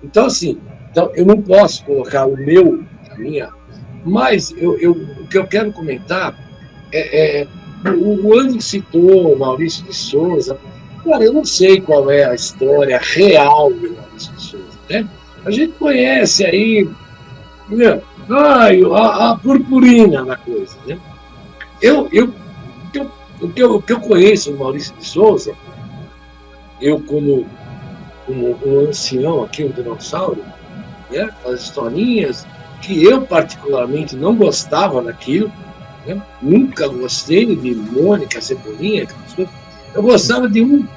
Então, assim, então, eu não posso colocar a minha, mas o que eu quero comentar o Andy citou Maurício de Souza. Cara, eu não sei qual é a história real do Maurício de Souza, né? A gente conhece aí, né? A purpurina da coisa, né? O que eu conheço do Maurício de Souza, eu como um ancião aqui, um dinossauro, né? As historinhas que eu particularmente não gostava daquilo, né? Nunca gostei de Mônica Cebolinha. Eu gostava de um.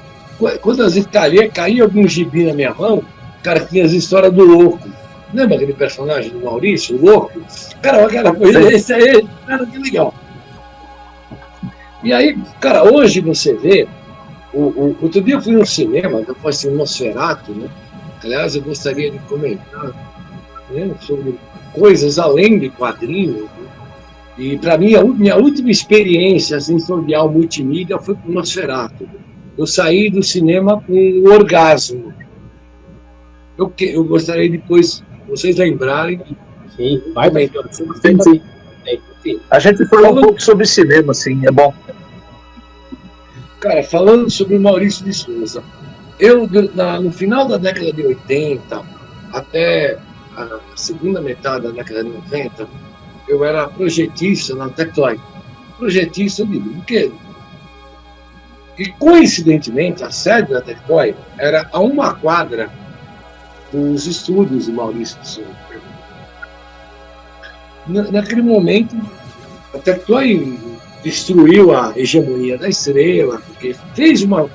Quando às vezes caía algum gibi na minha mão, cara, tinha as histórias do louco. Lembra aquele personagem do Maurício, o louco? Cara, aquela coisa, esse aí, cara, que legal. E aí, cara, hoje você vê. Outro dia eu fui no cinema, eu fui assim, Nosferatu, né? Aliás, eu gostaria de comentar, né, sobre coisas além de quadrinhos. Né? E, para mim, minha última experiência sensorial multimídia foi com o Nosferatu. Eu saí do cinema com um orgasmo. Eu gostaria depois, vocês lembrarem. Sim, vai comentar. Sim. Enfim, a gente falou um pouco sobre cinema, sim, é bom. Cara, falando sobre o Maurício de Souza, no final da década de 80, até a segunda metade da década de 90, eu era projetista na Tectoy. Projetista de brinquedo. E, coincidentemente, a sede da Tectoy era a uma quadra dos estúdios de Maurício de Souza. Naquele momento, a Tectoy destruiu a hegemonia da Estrela, porque fez uma...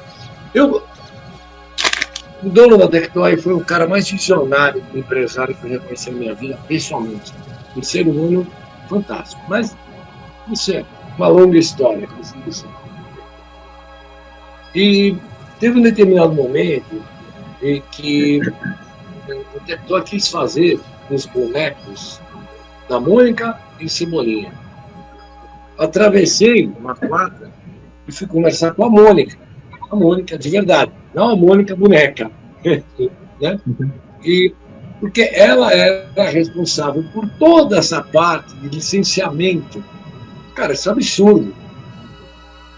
O dono da Tectoy foi o cara mais visionário, empresário que eu já conheci na minha vida, pessoalmente. Um ser humano fantástico. Mas isso é uma longa história. E teve um determinado momento em que o Tectoy quis fazer os bonecos da Mônica e Cebolinha. Atravessei uma quadra e fui conversar com a Mônica de verdade, não a Mônica boneca, né? E porque ela era responsável por toda essa parte de licenciamento. Cara, isso é absurdo.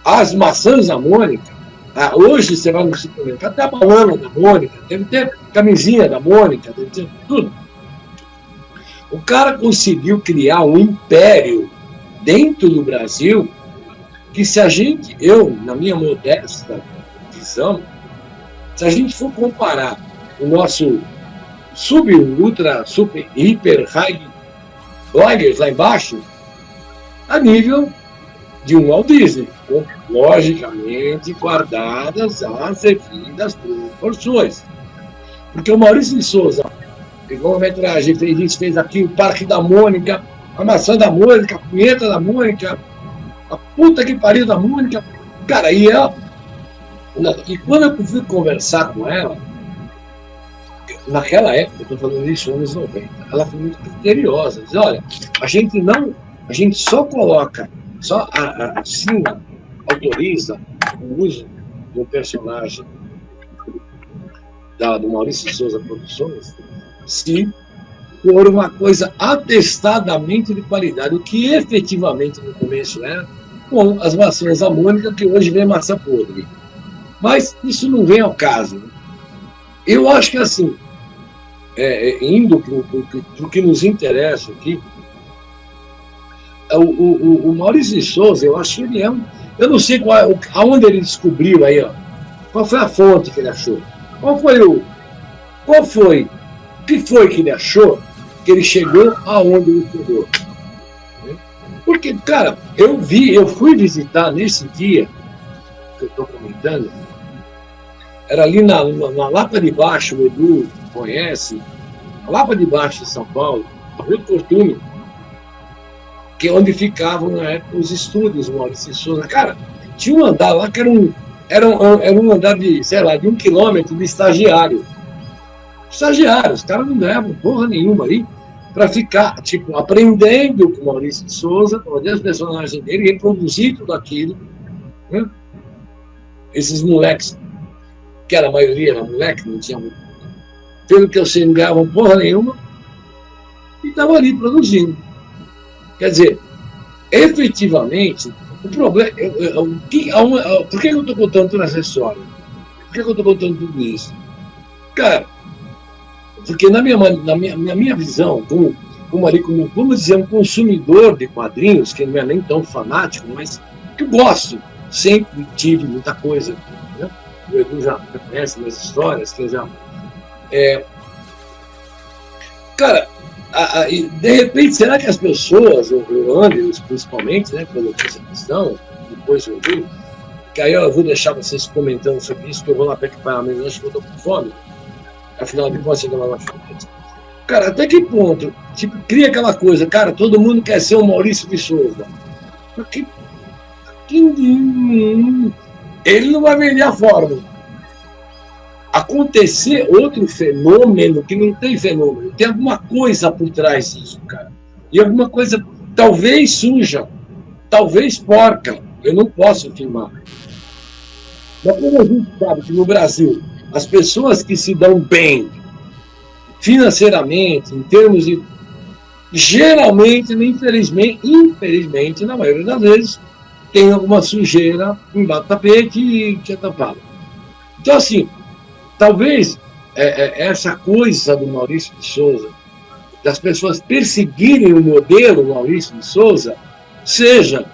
As maçãs da Mônica, hoje você vai no supermercado, até a banana da Mônica, deve ter camisinha da Mônica, deve ter tudo. O cara conseguiu criar um império dentro do Brasil que, na minha modesta visão, se a gente for comparar o nosso ultra, super, hiper, high bloggers lá embaixo, a nível de um Walt Disney, logicamente guardadas as devidas proporções. Porque o Maurício de Souza, igual a metragem, fez aqui o Parque da Mônica, a maçã da Mônica, a punheta da Mônica, a puta que pariu da Mônica. Cara, e quando eu fui conversar com ela, naquela época, eu estou falando isso nos anos 90, ela foi muito criteriosa. Diz, olha, a gente só assina, autoriza o uso do personagem do Maurício de Souza Produções se for uma coisa atestadamente de qualidade, o que efetivamente no começo era com as maçãs da Mônica, que hoje vem maçã podre. Mas isso não vem ao caso. Eu acho que, assim, indo para o que nos interessa aqui, o Maurício de Souza, eu acho que ele eu não sei aonde ele descobriu aí, ó, qual foi a fonte que ele achou. O que foi que ele achou que ele chegou aonde ele chegou? Porque, cara, eu fui visitar nesse dia que eu estou comentando, era ali na Lapa de Baixo, o Edu conhece, a Lapa de Baixo de São Paulo, a Rua do Fortúnio, que é onde ficavam na época os estúdios Maurício de Souza. Cara, tinha um andar lá que era um andar de, sei lá, de 1 quilômetro de estagiário. Os caras não ganhavam porra nenhuma aí para ficar, tipo, aprendendo com o Maurício de Souza, para fazer os personagens dele, reproduzir tudo aquilo. Né? Esses moleques, que a maioria era moleque, não tinha muito pelo que eu sei, não ganhavam porra nenhuma, e estavam ali produzindo. Quer dizer, efetivamente, o problema. Por que eu estou contando toda essa história? Por que eu estou contando tudo isso? Cara, porque na minha visão, como, vamos dizer, um consumidor de quadrinhos, que não é nem tão fanático, mas que eu gosto, sempre tive muita coisa. Né? O Edu já conhece minhas histórias, que já. Cara, de repente, será que as pessoas, o Anderson principalmente, né, colocou essa questão, depois eu vi, que aí eu vou deixar vocês comentando sobre isso, que eu vou lá preparar a mesa, acho que eu estou com fome, afinal de contas, chega lá na frente. Cara, até que ponto? Tipo, cria aquela coisa, cara, todo mundo quer ser o Maurício de Souza. Ele não vai vender a fórmula. Acontecer outro fenômeno, que não tem fenômeno, tem alguma coisa por trás disso, cara. E alguma coisa, talvez suja, talvez porca, eu não posso afirmar. Mas como a gente sabe que no Brasil, as pessoas que se dão bem financeiramente, em termos de. Geralmente, infelizmente, na maioria das vezes, tem alguma sujeira embaixo do tapete e que é tampado. Então, assim, talvez essa coisa do Maurício de Souza, das pessoas perseguirem o modelo Maurício de Souza, seja